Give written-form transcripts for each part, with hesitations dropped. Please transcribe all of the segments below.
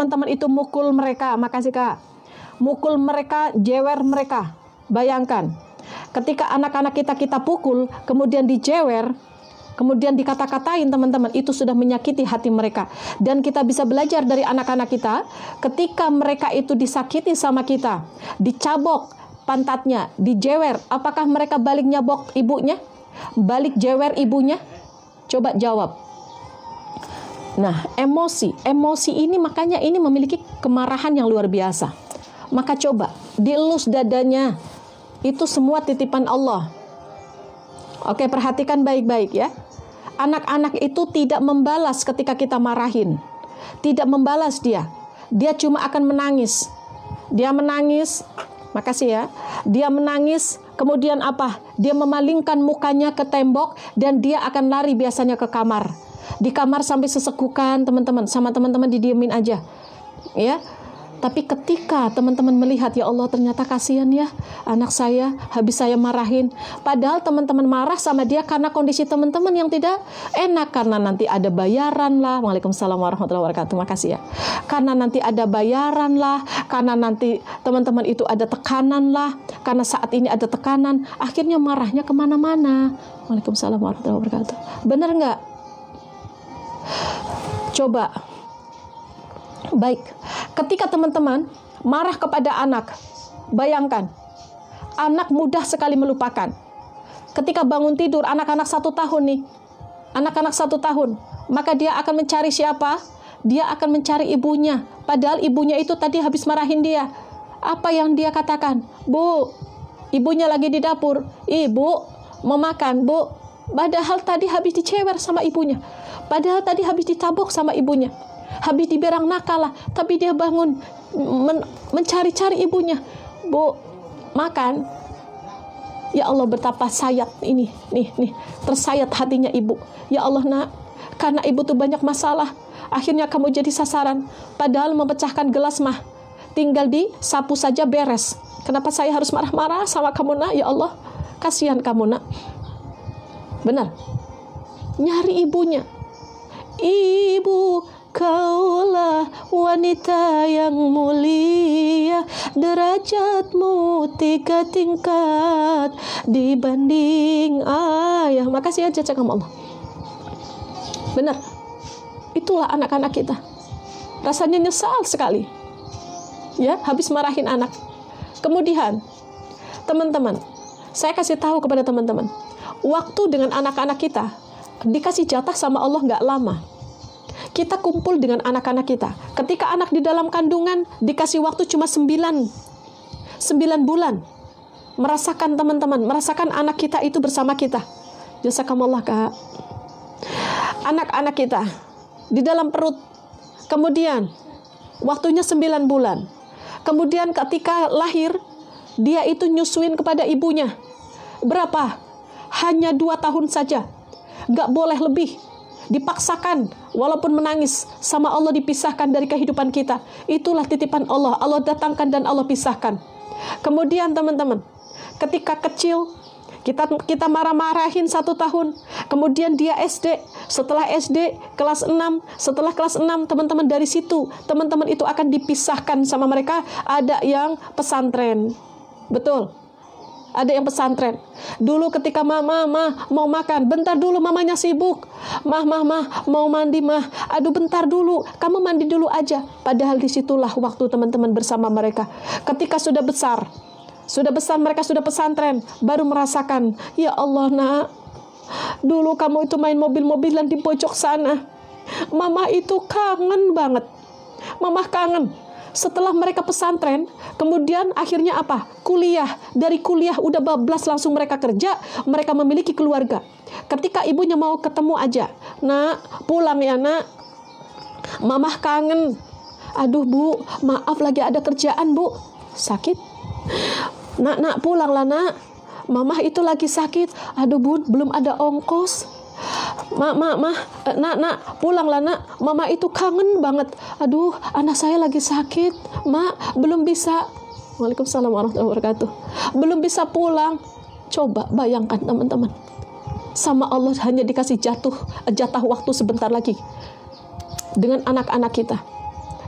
teman-teman itu mukul mereka, makasih Kak, mukul mereka, jewer mereka. Bayangkan, ketika anak-anak kita pukul, kemudian dijewer, kemudian dikata-katain teman-teman, itu sudah menyakiti hati mereka. Dan kita bisa belajar dari anak-anak kita, ketika mereka itu disakiti sama kita, dicabok pantatnya, dijewer, apakah mereka balik nyabok ibunya? Balik jewer ibunya? Coba jawab. Nah, emosi ini makanya ini memiliki kemarahan yang luar biasa. Maka coba dielus dadanya. Itu semua titipan Allah. Oke, perhatikan baik-baik ya. Anak-anak itu tidak membalas ketika kita marahin. Tidak membalas dia. Dia cuma akan menangis. Dia menangis. Makasih ya. Dia menangis. Kemudian apa? Dia memalingkan mukanya ke tembok dan dia akan lari biasanya ke kamar. Di kamar sampai sesekukan teman-teman, sama teman-teman didiemin aja. Ya. Tapi ketika teman-teman melihat, ya Allah ternyata kasihan ya anak saya, habis saya marahin. Padahal teman-teman marah sama dia karena kondisi teman-teman yang tidak enak. Karena nanti ada bayaran lah. Waalaikumsalam warahmatullahi wabarakatuh. Makasih ya. Karena nanti ada bayaran lah. Karena nanti teman-teman itu ada tekanan lah. Karena saat ini ada tekanan. Akhirnya marahnya kemana-mana. Waalaikumsalam warahmatullahi wabarakatuh. Benar nggak? Coba. Baik, ketika teman-teman marah kepada anak, bayangkan, anak mudah sekali melupakan. Ketika bangun tidur, anak-anak 1 tahun nih, anak-anak 1 tahun, maka dia akan mencari siapa? Dia akan mencari ibunya. Padahal ibunya itu tadi habis marahin dia. Apa yang dia katakan? Bu, ibunya lagi di dapur. Ibu, mau makan, Bu. Padahal tadi habis dicewer sama ibunya. Padahal tadi habis ditabok sama ibunya. Habis diberang nakal lah, tapi dia bangun mencari-cari ibunya. Bu, makan. Ya Allah, betapa sayat ini, nih, tersayat hatinya ibu. Ya Allah nak, karena ibu tuh banyak masalah, akhirnya kamu jadi sasaran. Padahal memecahkan gelas mah, tinggal disapu saja beres. Kenapa saya harus marah-marah sama kamu nak? Ya Allah, kasihan kamu nak. Benar, nyari ibunya. Ibu, kaulah wanita yang mulia, derajatmu 3 tingkat dibanding ayah. Makasih aja cakap Allah. Benar, itulah anak-anak kita. Rasanya nyesal sekali. Ya, habis marahin anak. Kemudian, teman-teman, saya kasih tahu kepada teman-teman, waktu dengan anak-anak kita dikasih jatah sama Allah nggak lama. Kita kumpul dengan anak-anak kita. Ketika anak di dalam kandungan, dikasih waktu cuma 9 bulan. Merasakan teman-teman, merasakan anak kita itu bersama kita. Jazakumullah Kak. Anak-anak kita di dalam perut. Kemudian, waktunya 9 bulan. Kemudian ketika lahir, dia itu nyusuin kepada ibunya. Berapa? Hanya 2 tahun saja. Nggak boleh lebih. Dipaksakan, walaupun menangis, sama Allah dipisahkan dari kehidupan kita. Itulah titipan Allah. Allah datangkan dan Allah pisahkan. Kemudian teman-teman, ketika kecil, kita marah-marahin 1 tahun. Kemudian dia SD. Setelah SD, kelas 6. Setelah kelas 6, teman-teman dari situ, teman-teman itu akan dipisahkan sama mereka. Ada yang pesantren. Betul. Ada yang pesantren. Dulu ketika mama mau makan, bentar dulu mamanya sibuk. Mah mau mandi mah. Aduh bentar dulu, kamu mandi dulu aja. Padahal disitulah waktu teman-teman bersama mereka. Ketika sudah besar mereka sudah pesantren, baru merasakan, ya Allah nak, dulu kamu itu main mobil-mobilan di pojok sana. Mama itu kangen banget. Mama kangen. Setelah mereka pesantren, kemudian akhirnya apa? Kuliah. Dari kuliah udah bablas langsung mereka kerja, mereka memiliki keluarga. Ketika ibunya mau ketemu aja, nak, pulang ya nak. Mamah kangen. Aduh bu, maaf lagi ada kerjaan bu. Sakit? Nak, pulang lah nak. Mamah itu lagi sakit. Aduh bu, belum ada ongkos. Nak, pulang lah nak. Mama itu kangen banget. Aduh, anak saya lagi sakit. Mak, belum bisa. Waalaikumsalam warahmatullahi wabarakatuh. Belum bisa pulang. Coba bayangkan teman-teman. Sama Allah hanya dikasih jatah waktu sebentar lagi. Dengan anak-anak kita.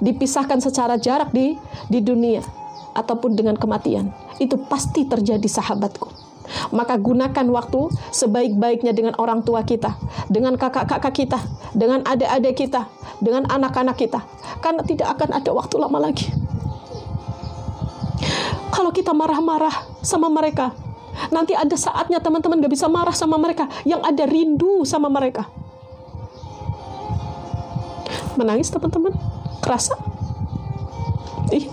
dipisahkan secara jarak di dunia ataupun dengan kematian. Itu pasti terjadi, sahabatku. Maka gunakan waktu sebaik-baiknya dengan orang tua kita, dengan kakak-kakak kita, dengan adik-adik kita, dengan anak-anak kita. Karena tidak akan ada waktu lama lagi. Kalau kita marah-marah sama mereka, nanti ada saatnya teman-teman gak bisa marah sama mereka, yang ada rindu sama mereka. Menangis teman-teman, kerasa? Iya.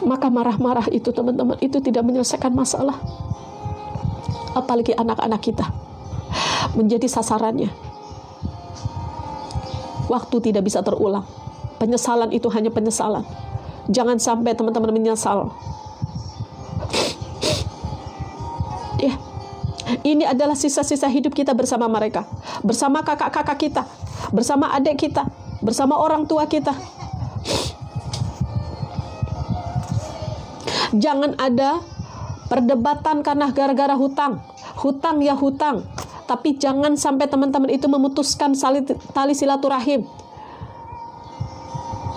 Maka marah-marah itu teman-teman, itu tidak menyelesaikan masalah. Apalagi anak-anak kita menjadi sasarannya. Waktu tidak bisa terulang. Penyesalan itu hanya penyesalan. Jangan sampai teman-teman menyesal. Ya, ini adalah sisa-sisa hidup kita bersama mereka, bersama kakak-kakak kita, bersama adik kita, bersama orang tua kita. Jangan ada perdebatan karena gara-gara hutang. Hutang ya hutang. Tapi jangan sampai teman-teman itu memutuskan tali silaturahim.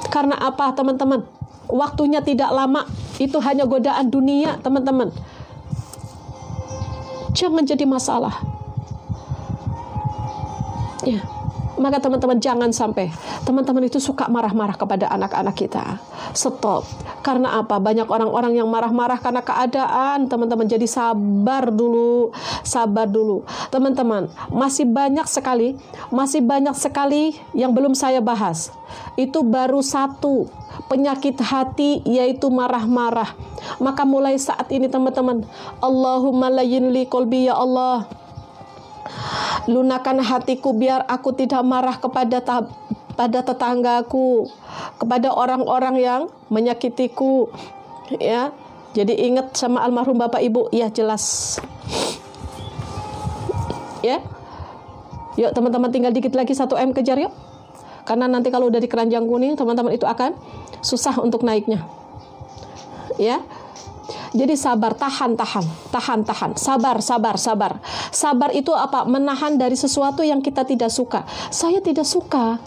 Karena apa teman-teman? Waktunya tidak lama. Itu hanya godaan dunia teman-teman. Jangan jadi masalah. Ya. Maka teman-teman jangan sampai teman-teman itu suka marah-marah kepada anak-anak kita. Stop. Karena apa? Banyak orang-orang yang marah-marah karena keadaan. Teman-teman jadi sabar dulu. Sabar dulu. Teman-teman, masih banyak sekali yang belum saya bahas. Itu baru satu penyakit hati, yaitu marah-marah. Maka mulai saat ini teman-teman, Allahumma layyin li qalbi ya Allah. Lunakan hatiku biar aku tidak marah kepada tetanggaku, kepada orang-orang yang menyakitiku. Ya, jadi ingat sama almarhum Bapak Ibu, ya jelas. Ya, yuk teman-teman tinggal dikit lagi 1 M kejar yuk. Karena nanti kalau udah di keranjang kuning, teman-teman itu akan susah untuk naiknya. Ya. Jadi sabar, tahan. Sabar. Sabar itu apa? Menahan dari sesuatu yang kita tidak suka. Saya tidak suka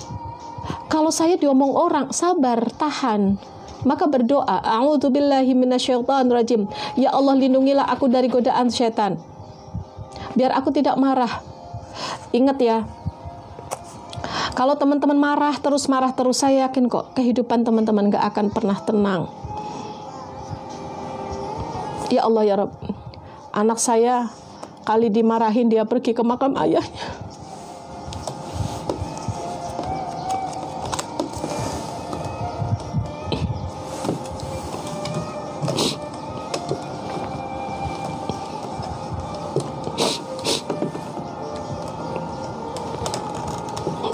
kalau saya diomong orang, sabar, tahan. Maka berdoa, a'udzubillahi minasyaitonirrajim. Ya Allah, lindungilah aku dari godaan setan. Biar aku tidak marah. Ingat ya, kalau teman-teman marah terus, saya yakin kok kehidupan teman-teman gak akan pernah tenang. Ya Allah ya Rabb, anak saya kali dimarahin dia pergi ke makam ayahnya.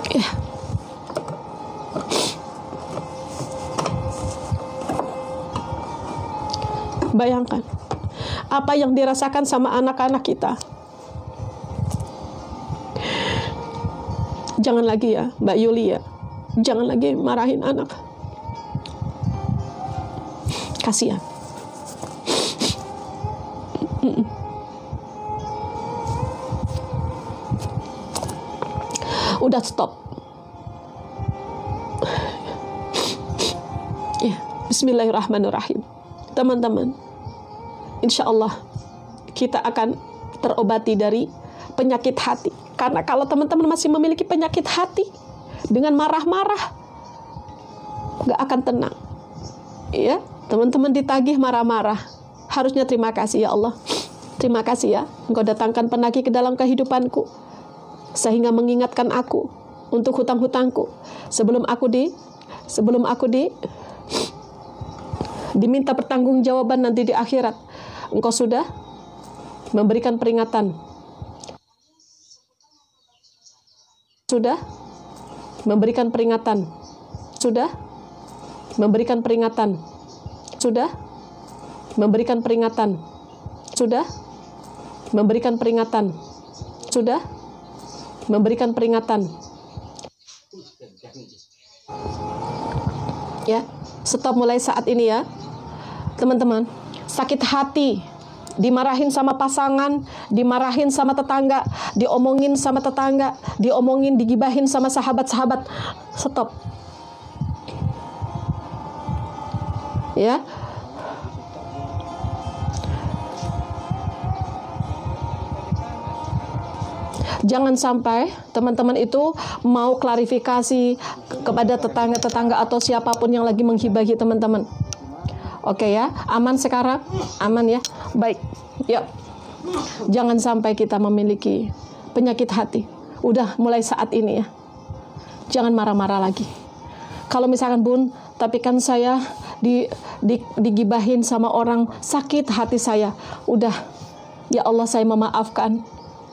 Ya. Bayangkan apa yang dirasakan sama anak-anak kita. Jangan lagi ya, Mbak Yulia, jangan lagi marahin anak. Kasihan. Udah stop. Ya, bismillahirrahmanirrahim. Teman-teman, insya Allah kita akan terobati dari penyakit hati. Karena kalau teman-teman masih memiliki penyakit hati, dengan marah-marah, gak akan tenang. Ya, teman-teman ditagih marah-marah, harusnya terima kasih ya Allah. Terima kasih ya, Engkau datangkan penagih ke dalam kehidupanku, sehingga mengingatkan aku untuk hutang-hutangku. Sebelum aku diminta pertanggungjawaban nanti di akhirat, Engkau sudah memberikan peringatan. Sudah memberikan peringatan. Sudah memberikan peringatan. Sudah memberikan peringatan. Sudah memberikan peringatan. Sudah memberikan peringatan. Ya, stop mulai saat ini ya. Teman-teman, sakit hati dimarahin sama pasangan, dimarahin sama tetangga, diomongin sama tetangga, diomongin, digibahin sama sahabat-sahabat. Stop. Ya. Jangan sampai teman-teman itu mau klarifikasi kepada tetangga-tetangga atau siapapun yang lagi menghibahi teman-teman. Oke ya, aman sekarang? Aman ya? Baik, yuk. Jangan sampai kita memiliki penyakit hati. Udah mulai saat ini ya. Jangan marah-marah lagi. Kalau misalkan Bun, tapi kan saya digibahin sama orang, sakit hati saya. Udah, ya Allah saya memaafkan.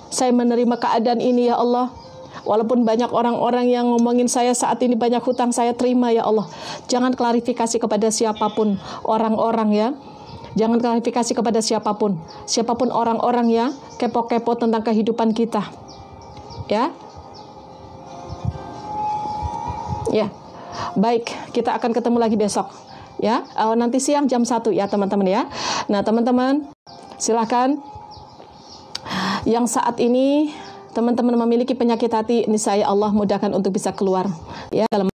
Saya menerima keadaan ini ya Allah. Walaupun banyak orang-orang yang ngomongin saya saat ini banyak hutang, saya terima ya Allah. Jangan klarifikasi kepada siapapun orang-orang ya. Jangan klarifikasi kepada siapapun. Siapapun orang-orang ya kepo-kepo tentang kehidupan kita. Ya. Ya. Baik, kita akan ketemu lagi besok. Ya. Nanti siang jam 1 ya teman-teman ya. Nah teman-teman silakan. Yang saat ini teman-teman memiliki penyakit hati, niscaya Allah mudahkan untuk bisa keluar ya dalam